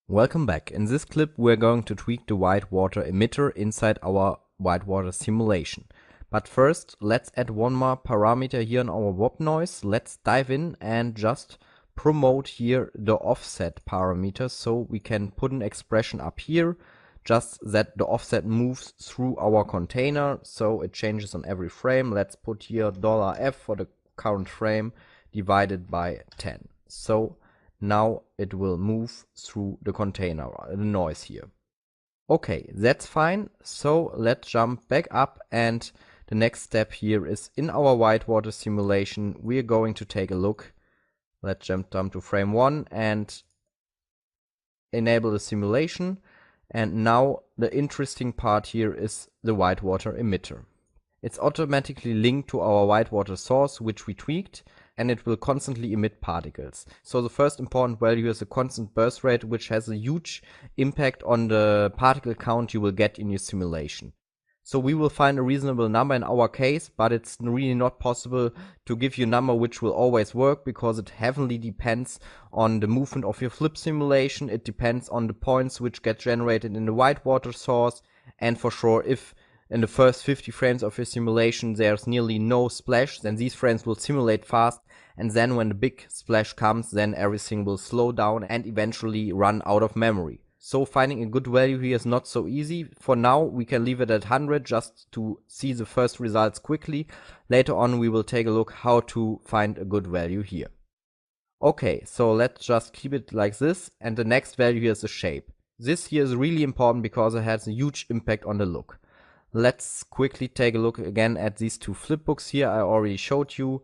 Welcome back. In this clip we're going to tweak the Whitewater emitter inside our Whitewater simulation. But first let's add one more parameter here in our WOP noise. Let's dive in and just promote here the offset parameter, so we can put an expression up here just that the offset moves through our container, so it changes on every frame. Let's put here $F for the current frame divided by 10. So now it will move through the container, the noise here. Okay, that's fine. So let's jump back up, and the next step here is in our Whitewater simulation we're going to take a look. Let's jump to frame 1 and enable the simulation. And now the interesting part here is the Whitewater emitter. It's automatically linked to our Whitewater source, which we tweaked, and it will constantly emit particles. So the first important value is a constant burst rate, which has a huge impact on the particle count you will get in your simulation. So we will find a reasonable number in our case, but it's really not possible to give you a number which will always work, because it heavily depends on the movement of your flip simulation. It depends on the points which get generated in the Whitewater source, and for sure if in the first 50 frames of your simulation there's nearly no splash, then these frames will simulate fast, and then when the big splash comes, then everything will slow down and eventually run out of memory. So finding a good value here is not so easy. For now we can leave it at 100 just to see the first results quickly. Later on we will take a look how to find a good value here. Okay, so let's just keep it like this, and the next value here is the shape. This here is really important because it has a huge impact on the look. Let's quickly take a look again at these two flipbooks here I already showed you.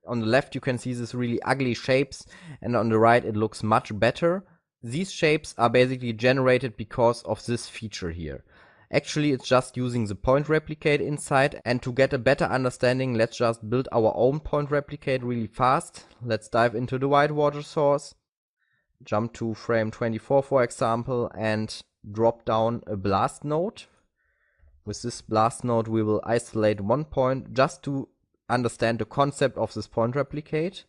On the left you can see these really ugly shapes, and on the right it looks much better. These shapes are basically generated because of this feature here. Actually it's just using the point replicate inside, and to get a better understanding let's just build our own point replicate really fast. Let's dive into the Whitewater source, jump to frame 24 for example, and drop down a blast node. With this blast node we will isolate one point just to understand the concept of this point replicate.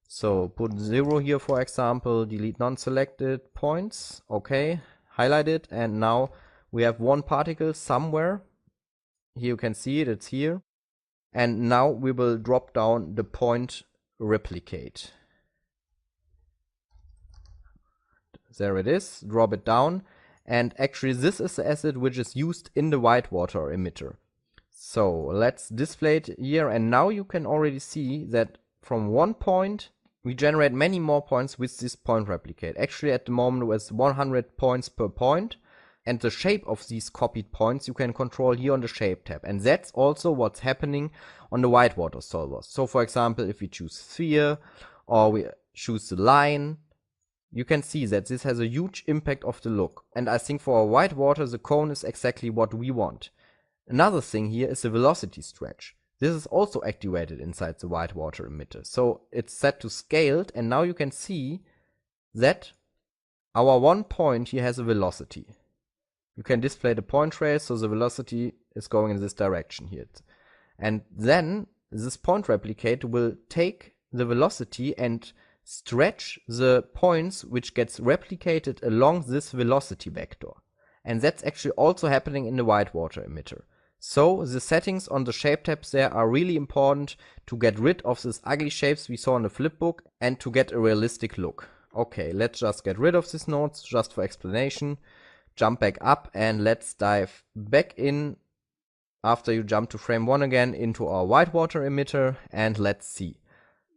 So put 0 here for example, delete non-selected points, okay, highlight it, and now we have one particle somewhere. Here you can see it, it's here. And now we will drop down the point replicate. There it is, drop it down, and actually this is the asset which is used in the Whitewater emitter. So let's display it here, and now you can already see that from one point we generate many more points with this point replicate. Actually at the moment with 100 points per point, and the shape of these copied points you can control here on the shape tab, and that's also what's happening on the Whitewater solver. So for example if we choose sphere or we choose the line, you can see that this has a huge impact of the look, and I think for a Whitewater the cone is exactly what we want. Another thing here is the velocity stretch. This is also activated inside the Whitewater emitter. So it's set to scaled, and now you can see that our one point here has a velocity. You can display the point trace, so the velocity is going in this direction here. And then this point replicate will take the velocity and stretch the points which gets replicated along this velocity vector. And that's actually also happening in the Whitewater emitter. So the settings on the shape tabs there are really important to get rid of these ugly shapes we saw in the flipbook and to get a realistic look. Okay, let's just get rid of these nodes just for explanation. Jump back up and let's dive back in after you jump to frame 1 again into our Whitewater emitter, and let's see.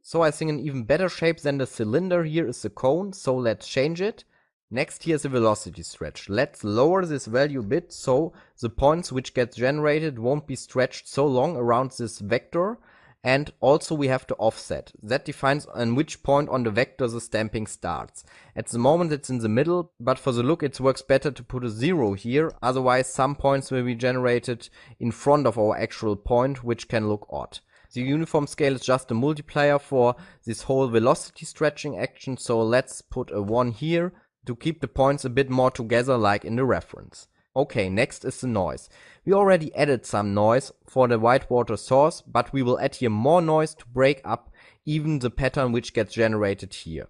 So I think an even better shape than the cylinder here is the cone, so let's change it. Next here is the velocity stretch. Let's lower this value a bit so the points which get generated won't be stretched so long around this vector, and also we have to offset. That defines on which point on the vector the stamping starts. At the moment it's in the middle, but for the look it works better to put a 0 here, otherwise some points will be generated in front of our actual point, which can look odd. The uniform scale is just a multiplier for this whole velocity stretching action, so let's put a 1 here to keep the points a bit more together like in the reference. Okay, next is the noise. We already added some noise for the Whitewater source, but we will add here more noise to break up even the pattern which gets generated here.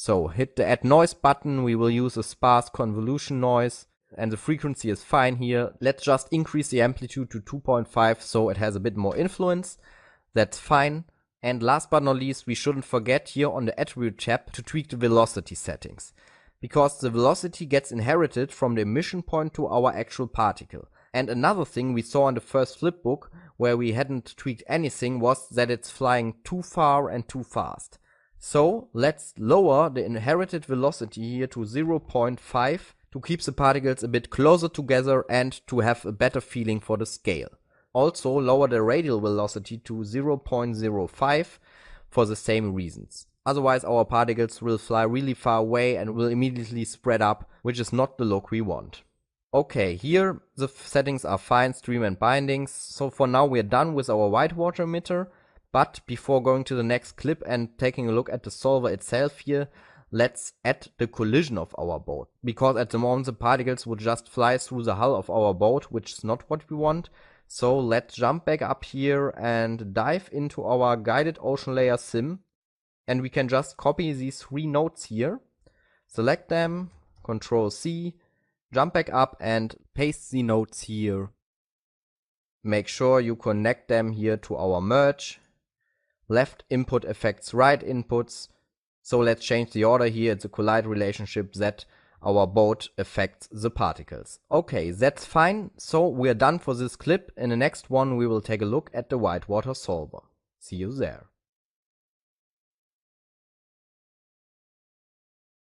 So hit the add noise button, we will use a sparse convolution noise, and the frequency is fine here. Let's just increase the amplitude to 2.5 so it has a bit more influence. That's fine. And last but not least, we shouldn't forget here on the attribute tab to tweak the velocity settings, because the velocity gets inherited from the emission point to our actual particle. And another thing we saw in the first flipbook, where we hadn't tweaked anything, was that it's flying too far and too fast. So let's lower the inherited velocity here to 0.5 to keep the particles a bit closer together and to have a better feeling for the scale. Also lower the radial velocity to 0.05 for the same reasons. Otherwise our particles will fly really far away and will immediately spread up, which is not the look we want. Okay, here the settings are fine, stream and bindings. So for now we are done with our Whitewater emitter. But before going to the next clip and taking a look at the solver itself here, let's add the collision of our boat. Because at the moment the particles would just fly through the hull of our boat, which is not what we want. So let's jump back up here and dive into our guided ocean layer sim. And we can just copy these 3 nodes here, select them, Ctrl C, jump back up and paste the nodes here. Make sure you connect them here to our merge. Left input affects right inputs. So let's change the order here. It's a collide relationship that our boat affects the particles. Okay, that's fine. So we're done for this clip. In the next one we will take a look at the Whitewater solver. See you there.